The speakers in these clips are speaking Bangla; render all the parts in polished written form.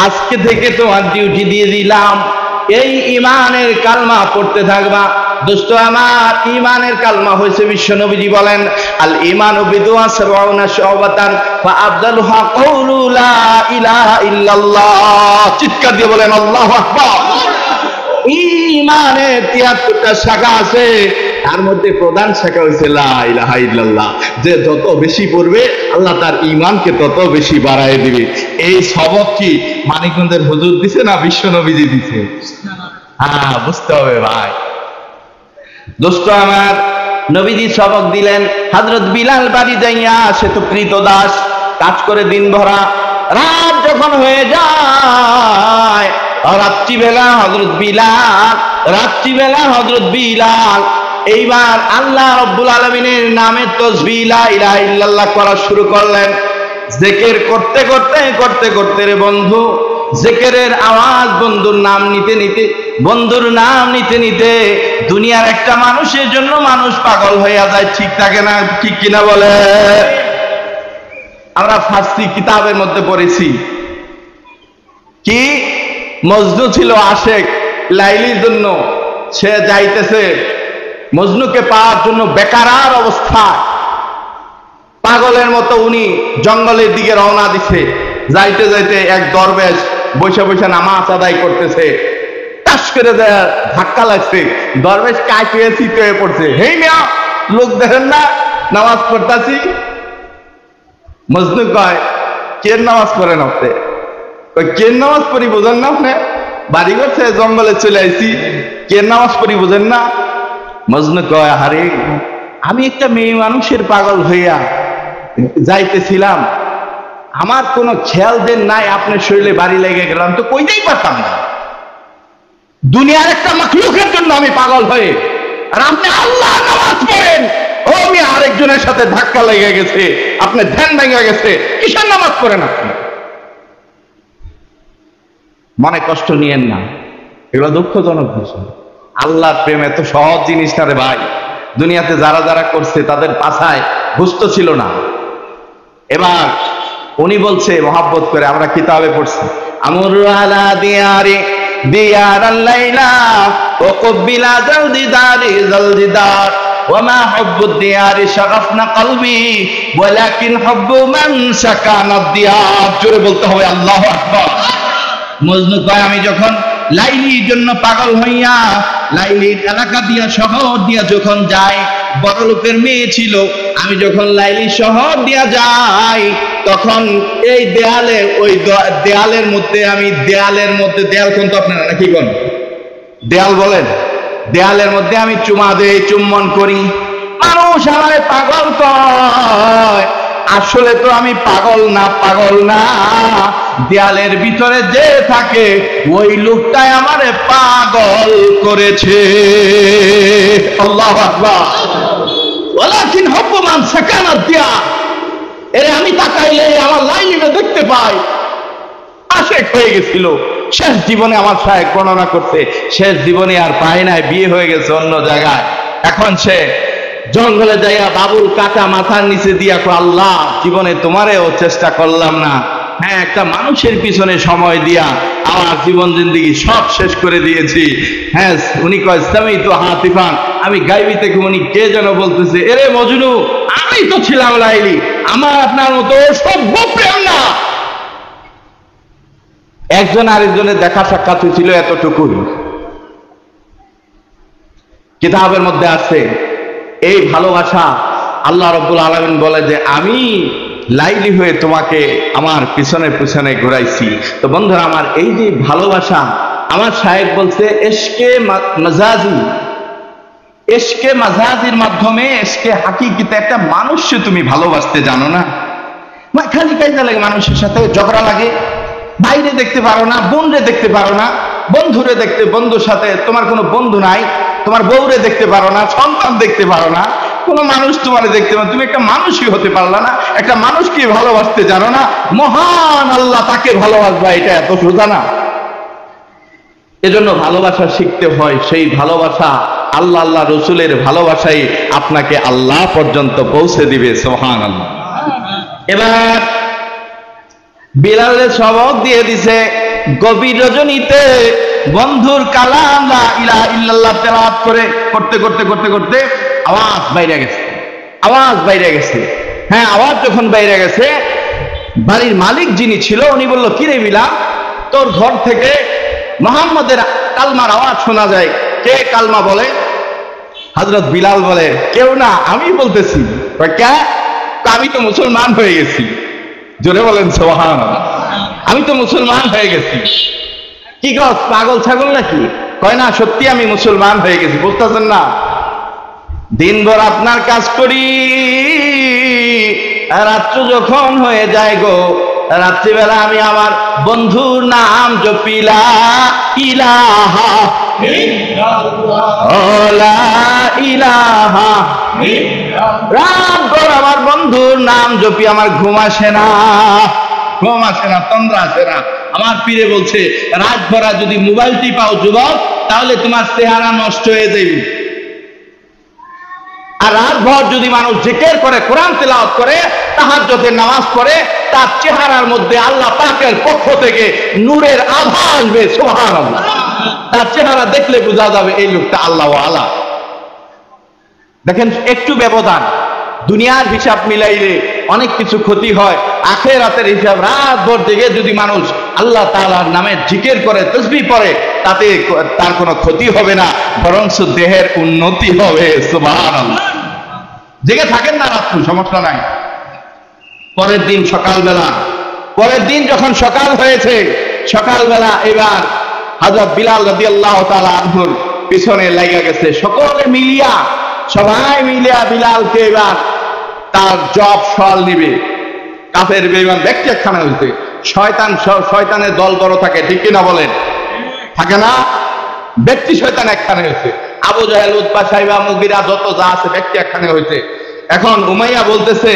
আজকে থেকে তোমার ডিউটি দিয়ে দিলাম, এই ইমানের কালমা পড়তে থাকবা। দোস্ত আমার, ইমানের কালমা হয়েছে, বিশ্ব নবীজি বলেন আল ঈমানু বিদুআ সাবউনা শুবাতান ফা আফদালুহা কাউলু লা ইলাহা ইল্লাল্লাহ। চিৎকার দিয়ে বলেন আল্লাহু আকবার। ইমানের ৭৩টা শাখা আছে, তার মধ্যে প্রধান শাখা হচ্ছে লা ইলাহা ইল্লাল্লাহ। যে যত বেশি পড়বে আল্লাহ তার ঈমানকে তত বেশি বাড়ায় দিবে। এই সবক কি মানিকগঞ্জের হুজুর দিছে না বিশ্ব নবীজি দিছে? হ্যাঁ, বুঝতে হবে ভাই। দোস্ত আমার, নবীজি সবক দিলেন। হযরত বিলাল বাড়ি যাইয়া, সে তো কৃতদাস, কাজ করে দিন ভরা, রাত যখন হয়ে যায়, রাত্রিবেলা হযরত বিলাল এইবার আল্লাহ রাব্বুল আলামিনের নামে তাসবিহ লা ইলাহা ইল্লাল্লাহ করা শুরু করলেন। জিকির করতে করতে রে বন্ধু, জিকিরের আওয়াজ বন্ধুর নাম নিতে নিতে দুনিয়ার একটা মানুষের জন্য মানুষ পাগল হয়ে যায়। ঠিক থাকে না? ঠিক কিনা বলে? আমরা ফার্সি কিতাবের মধ্যে পড়েছি কি মজনু ছিল আশেক, লাইলির জন্য সে যাইতেছে, মজনুকে পাওয়ার জন্য বেকারার অবস্থা, পাগলের মতো উনি জঙ্গলের দিকে রওনা দিছে। যাইতে যাইতে এক দরবেশ বসে বসে নামাজ আদায় করতেছে, টাস করে দেয়, ধাক্কা লাগছে, দরবেশ কাঁপিয়ে চিত হয়ে পড়ছে। হেই মিয়া, লোক দেখেন না নামাজ পড়তাছি? মজনু কয়, কেন নামাজ পড়েন আপনি? কেন নামাজ পড়ি বোঝেন না আপনি? বাড়ি করছে, জঙ্গলে চলে আইছি, কেন নামাজ পড়ি বোঝেন না? মজনু কয়, আরে আমি একটা মেয়ে মানুষের পাগল হইয়া যাইতেছিলাম, আমার কোনো খেয়াল দেন নাই, আপনার শরীরে বাড়ি লেগে গেলাম, তো কইতেই পারতাম না। দুনিয়ার একটা মাখলুকের জন্য আমি পাগল হয়ে, আর আপনি আল্লাহ নামাজ পড়েন, ও আমি আরেকজনের সাথে ধাক্কা লেগে গেছে, আপনার ধ্যান ভেঙে গেছে, কিসের নামাজ পড়েন আপনি? মনে কষ্ট নিয়েন না, এগুলো দুঃখজনক বিষয়। আল্লাহর প্রেম এত সহজ জিনিস না রে ভাই। দুনিয়াতে যারা যারা করছে তাদের পাছায় গুস্ত ছিল না। এবার উনি বলছে মহাব্বত করে, আমরা কিতাবে পড়ছি, আমরু আলা দিয়ারি দিয়ারাল লাইলা ওয়া কবিলা জালদিদারি জালদিদার ওয়া মা হুব্বুদ দিয়ারি শাগাফনা কলবি ওয়ালাকিন হুব্বু মান সাকানা দিয়ার। জোরে বলতে হবে আল্লাহু আকবার। মজনু কয়, আমি যখন লাইলির জন্য পাগল হইয়া লাইলির এলাকা দিয়া শহর দিয়া যখন যাই, বড় লোকের মেয়ে ছিল, আমি যখন লাইলি শহর দিয়া যাই, তখন এই দেয়ালে, ওই দেয়ালের মধ্যে আমি দেয়াল কোন তো আপনারা নাকি কোন দেয়াল বলেন, দেয়ালের মধ্যে আমি চুমা দেই, চুম্বন করি। মানুষ আমারে পাগল কয়, আসলে তো আমি পাগল না, দেয়ালের ভিতরে যে থাকে ওই লোকটাই আমারে পাগল করেছে। আল্লাহু আকবার। ওয়ালাকিন হুব্বু মান সাকানা দিয়ার। এরে আমি তাকাইলে আমার লাইলিকে দেখতে পাই, আশেক হয়ে গেছিল। শেষ জীবনে আমার শায়েখ বর্ণনা করতে, শেষ জীবনে আর পায় নাই, বিয়ে হয়ে গেছে অন্য জায়গায়। এখন সে জঙ্গলে যাইয়া বাবুল কাটা মাথার নিচে দিয়া, আল্লাহ জীবনে তোমারেও চেষ্টা করলাম না, হ্যাঁ একটা মানুষের পিছনে সময় দিয়া আমার জীবন জিন্দেগি সব শেষ করে দিয়েছি। হ্যাঁ, উনি কয় সামি তো হাতিফান, আমি গাইবি থেকে উনি কে যেন বলতেছে, এরে মজনু, আমি তো ছিলাম লাইলি, আমার আপনার মতো সভ্য প্রেম না। একজন আরেকজনের দেখা সাক্ষাৎ হয়েছিল এতটুকুই। কিতাবের মধ্যে আছে এই ভালোবাসা। আল্লাহ রাব্বুল আলামিন বলে যে আমি লাইলি হয়ে তোমাকে আমার পিছনে পিছনে ঘুরাইছি। তো বন্ধুরা আমার, এই যে ভালোবাসা, আমার শায়েখ বলছে এশকে মাজাজি, এশকে মাজাজির মাধ্যমে এশকে হাকিকিতে একটা মানুষকে তুমি ভালোবাসতে জানো না। খালি কাজে লাগে, মানুষের সাথে ঝগড়া লাগে, বাইরে দেখতে পারো না, বোনরে দেখতে পারো না, বন্ধুর সাথে তোমার কোনো বন্ধু নাই, তোমার বউরে দেখতে পারো না, সন্তান দেখতে পারো না, কোনো মানুষ তোমার দেখতে পারো, তুমি একটা মানুষই হতে পারলা না, একটা মানুষকে ভালোবাসতে জানো না, মহান আল্লাহ তাকে ভালোবাসবা, এটা এত সোজা না। এজন্য ভালোবাসা শিখতে হয়। সেই ভালোবাসা আল্লাহ রসুলের ভালোবাসাই আপনাকে আল্লাহ পর্যন্ত পৌঁছে দিবে। সুবহানাল্লাহ। এবার বিলালের সবক দিয়ে দিছে, গভীর রজনীতে বন্ধুর কালাম লা ইলাহা ইল্লাল্লাহ তেলাওয়াত করতে করতে করতে করতে আওয়াজ বাইরে গেছে, আওয়াজ বাইরে গেছে। হ্যাঁ, আওয়াজ যখন বাইরে গেছে, বাড়ির মালিক যিনি ছিল উনি বলল, কি রে বিলাল, তোর ঘর থেকে মুহাম্মাদের কালমার আওয়াজ শোনা যায়, কে কালমা বলে? হযরত বিলাল বলে, কেউ না, আমি বলতেছি। কে? আমি তো মুসলমান হয়ে গেছি। জোরে বলেন সুবহানাল্লাহ। আমি তো মুসলমান হয়ে গেছি। কি কস, পাগল ছাগল নাকি? কয় না, সত্যি আমি মুসলমান হয়ে গেছি। বুঝতেছেন না? দিনভর আপনার কাজ করি, রাত্র যখন হয়ে যায় গো, রাত্রিবেলা আমি আমার বন্ধুর নাম জপি, লা ইলাহা ইল্লাল্লাহ, লা ইলাহা ইল্লাল্লাহ। রাতভর আমার বন্ধুর নাম জপি, আমার ঘুম আসে না, ঘুম আসে না, তন্দ্রা আসে না। আমার পীরে বলছে, রাত ভরা যদি মোবাইল টিপাও যুবক, তাহলে তোমার চেহারা নষ্ট হয়ে যাবে। আর রাত ভর যদি মানুষ জিকির করে, কোরআন তেলাওয়াত করে, তাহাজ্জুদের নামাজ পড়ে, তার চেহারার মধ্যে আল্লাহ পাকের পক্ষ থেকে নূরের আভা আসবে। সুবহানাল্লাহ। তার চেহারা দেখলে বোঝা যাবে এই লোকটা আল্লাহ ওয়ালা। দেখেন, একটু ব্যবধান, দুনিয়ার হিসাব মিলাইলে অনেক কিছু ক্ষতি হয়, আখিরাতের হিসাব রাত ভর জেগে যদি মানুষ আল্লাহ তাআলার নামে জিকির করে, তাসবিহ পড়ে, তাতে তার কোনো ক্ষতি হবে না, বরঞ্চ দেহের উন্নতি হবে। সুবহানাল্লাহ। জেগে থাকেন না রাত্রে, সমস্যা নাই। পরের দিন সকালবেলা, পরের দিন যখন সকাল হয়েছে, সকালবেলা এবার হযরত বিলাল রাদিয়াল্লাহু তাআলা আনহুর পিছনে লাগা গেছে, সকলে মিলিয়া, সবাই মিলিয়া বিলালকে এবার তার জব সল নিবে। কাফের বেঈমান ব্যক্তি একখানে হয়েছে, শয়তানের দল বড় থাকে, ঠিক কিনা বলেন? থাকে না? ব্যক্তি শয়তান একখানে হয়েছে। আবু জাহেল, উতবা, সাইবা, মুগিরা, যত যা আছে ব্যক্তি একখানে হয়েছে। এখন উমাইয়া বলতেছে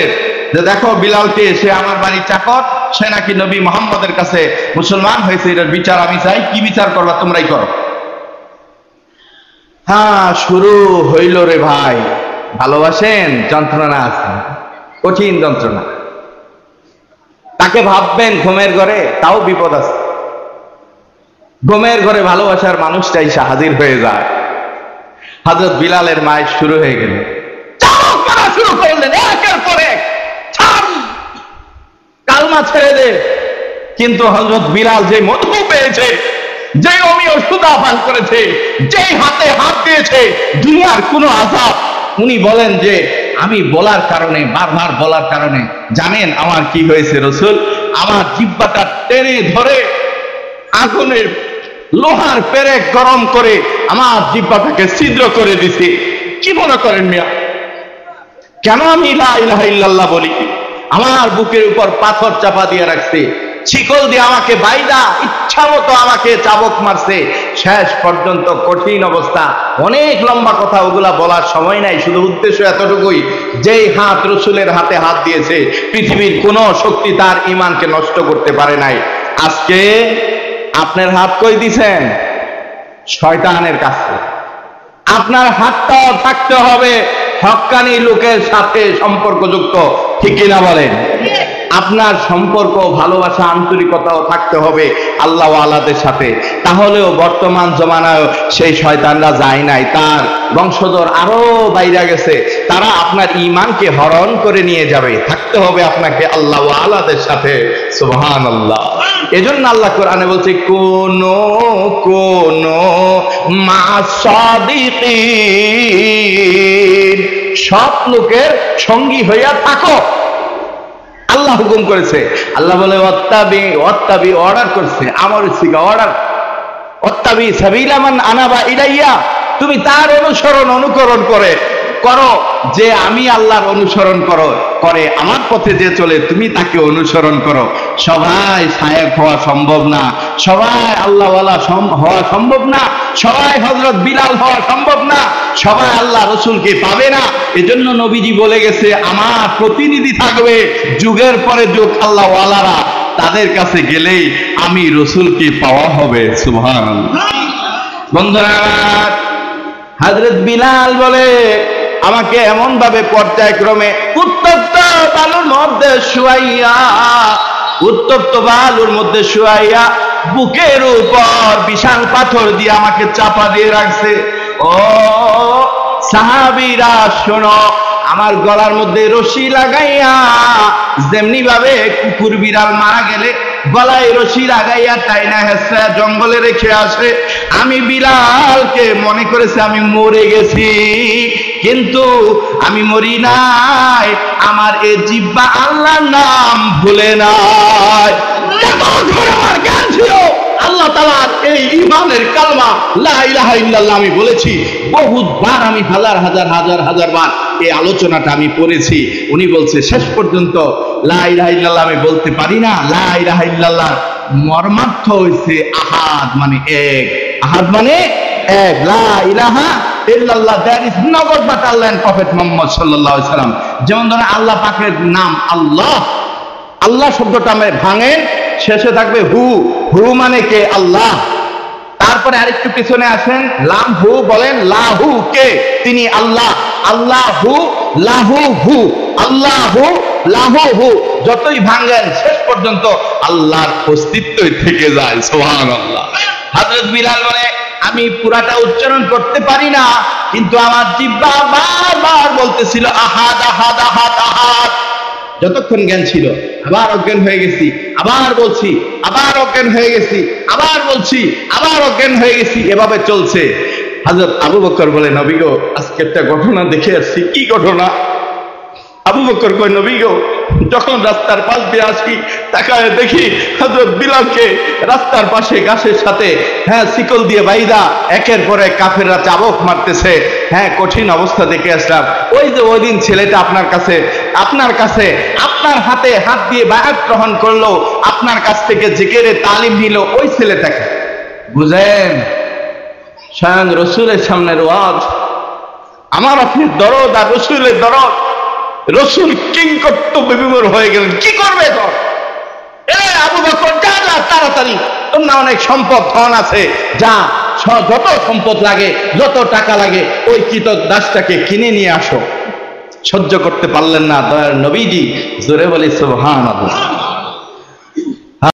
যে, দেখো বিলালকে, সে আমার বাড়ির চাকর, সে নাকি নবী মুহাম্মদের কাছে মুসলমান হয়েছে, এটার বিচার আমি চাই। কি বিচার করবা? তোমরাই করো। হ্যাঁ, শুরু হইল রে ভাই। ভালোবাসেন? যন্ত্রণা আছে, কঠিন যন্ত্রণা। তাকে ভাববেন ঘুমের ঘরে, তাও বিপদ আছে। ঘুমের ঘরে ভালোবাসার মানুষটাই হাজির হয়ে যায়। হযরত বিলালের মায়ের শুরু হয়ে গেল, চাবুক মারা শুরু করলেন, একের পর এক, ছাড়, কালমা ছেড়ে দে। কিন্তু হযরত বিলাল যে মধু পেয়েছে, যে অমীয় সুধা পান করেছে, যে হাতে হাত দিয়েছে, দুনিয়ার কোন আযাব, উনি বলেন যে আমি বলার কারণে, বারবার বলার কারণে, জানেন আমার কি হয়েছে রাসূল? আমার জিহ্বাটা টেনে ধরে আগুনের লোহার পেরেক গরম করে আমার জিহ্বাটাকে ছিদ্র করে দিছে। কি মনে করেন মিয়া? কেন আমি লা ইলাহা ইল্লাল্লাহ বলি? আমার বুকের উপর পাথর চাপা দিয়ে রাখছে, শিকল দিয়ে আমাকে বাইদা ইচ্ছা মতো আমাকে চাবুক মারছে। শেষ পর্যন্ত কঠিন অবস্থা, অনেক লম্বা কথা, ওগুলা বলার সময় নাই। শুধু উদ্দেশ্য এতটুকুই, যেই হাত রাসূলের হাতে হাত দিয়েছে, পৃথিবীর কোনো শক্তি তার ঈমানকে নষ্ট করতে পারে নাই। আজকে আপনার হাত কই দিছেন? শয়তানের কাছে। আপনার হাতটাও থাকতে হবে হক্কানি লোকের সাথে সম্পর্কযুক্ত, ঠিক কিনা বলেন? আপনার সম্পর্ক, ভালোবাসা, আন্তরিকতাও থাকতে হবে আল্লাহ ওয়ালাদের সাথে। তাহলেও বর্তমান জমানায় সেই শয়তানরা যায় নাই, তার বংশধর আরো বাইরে গেছে, তারা আপনার ঈমানকে হরণ করে নিয়ে যাবে। থাকতে হবে আপনাকে আল্লাহ ওয়ালাদের সাথে। সুবহানাল্লাহ। এজন্য আল্লাহ কোরআনে বলছে, কোন কোন মাসাদিকিন, সব লোকের সঙ্গী হইয়া থাকো। আল্লাহ হুকুম করেছে। আল্লাহ বলে ওয়াত্তাবি, ওয়াত্তাবি অর্ডার করছে, আমার সিগা অর্ডার, ওয়াত্তাবি সাবিলা মান আনাবা ইলাইয়া, তুমি তার অনুকরণ করো, যে আমি আল্লাহর অনুসরণ করে আমার পথে যে চলে, তুমি তাকে অনুসরণ করো। সবাই শায়েখ হওয়া সম্ভব না, সবাই আল্লাহওয়ালা হওয়া সম্ভব না, সবাই হযরত বিলাল হওয়া সম্ভব না, সবাই আল্লাহ রসুলকে পাবে না। এজন্য নবীজি বলে গেছে, আমার প্রতিনিধি থাকবে যুগের পরে যুগ, আল্লাহওয়ালারা, তাদের কাছে গেলেই আমি রসুলকে পাওয়া হবে। সুবহানাল্লাহ। বন্ধুরা, হযরত বিলাল বলে, আমাকে এমন ভাবে পর্যায়ক্রমে উত্তপ্ত বালুর মধ্যে শুয়াইয়া বুকের উপর বিশাল পাথর দিয়ে আমাকে চাপা দিয়ে রাখছে। ও সাহাবীরা শোনো, আমার গলার মধ্যে রশি লাগাইয়া, যেমনি ভাবে কুকুর বিড়াল মারা গেলে গলায় রশি লাগাইয়া টাইনা হেসরা জঙ্গলে রেখে আসে, আমি বিলালকে মনে করেছে আমি মরে গেছি, কিন্তু আমি মরি নাই। আমার এ জিহ্বা আল্লাহর নাম ভুলে নাই। আমার জ্ঞান ছিল আল্লাহ তাআলার এই ঈমানের কালমা লা ইলাহা ইল্লাল্লাহ আমি বলেছি বহুতবার, আমি হাজার হাজার হাজার হাজার বার এই আলোচনাটা আমি পড়েছি। উনি বলছে শেষ পর্যন্ত লা ইলাহা ইল্লাল্লাহ আমি বলতে পারি না। লা ইলাহা ইল্লাল্লাহ মর্মার্থ হইছে আহাদ মানে এক, আহাদ মানে এক। লা ইলাহা ইল্লাল্লাহ, there is no God but Allah and Prophet Muhammad sallallahu alaihi wasallam। যেমন ধরেন আল্লাহ পাকের নাম আল্লাহ, আল্লাহ শব্দটা আমরা ভাঙেন, শেষে থাকবে হু, হু মানে কে? আল্লাহ। তারপরে আরেকটু পিছনে আসেন, লাম হু বলেন লাহু কে? তিনি আল্লাহ। আল্লাহু লাহু হু, আল্লাহু লাহু হু, যতই ভাঙেন শেষ পর্যন্ত আল্লাহর অস্তিত্বই থেকে যায়। সুবহানাল্লাহ। হযরত বিলাল বলে আমি পুরাটা উচ্চারণ করতে পারি না, কিন্তু আমার জিহ্বা বারবার বলতেছিল আহাদ আহাদ আহাদ আহাদ। যতক্ষণ জ্ঞান ছিল, আবার অজ্ঞান হয়ে গেছি, আবার বলছি, আবার অজ্ঞান হয়ে গেছি, আবার বলছি, আবার অজ্ঞান হয়ে গেছি, এভাবে চলছে। হযরত আবু বকর বলে নবী গো, আজকে একটা ঘটনা দেখে আসছি। কি ঘটনা? আবু বকর কয় নবী গো, যখন রাস্তার পাশ দিয়ে আসি তাকায় দেখি হযরত বিলালকে রাস্তার পাশে গাছের সাথে শিকল দিয়ে বাইদা একের পর এক কাফেররা চাবুক মারতেছে। কঠিন অবস্থা দেখে আসলাম। ওই যে ওই দিন ছেলেটা আপনার কাছে আপনার হাতে হাত দিয়ে বায়াত গ্রহণ করলো, আপনার কাছ থেকে জিকিরের তালিম নিল, ওই ছেলেটাকে বুঝেন? স্বয়ং রসুলের সামনের ওয়াজ। আমার আপনি দরদ আর রসুলের দরদ। রসুল কিংকর্ত বিমূঢ় হয়ে গেলেন, কি করবে এখন? আবু বকর যা যা তাড়াতাড়ি, তোর না অনেক সম্পদ ধন আছে, যা যত সম্পদ লাগে, যত টাকা লাগে, ওই কৃতদাসটাকে কিনে নিয়ে আসো। সহ্য করতে পারলেন না দয়ার নবীজি, জোরে বলি সুবহানাল্লাহ।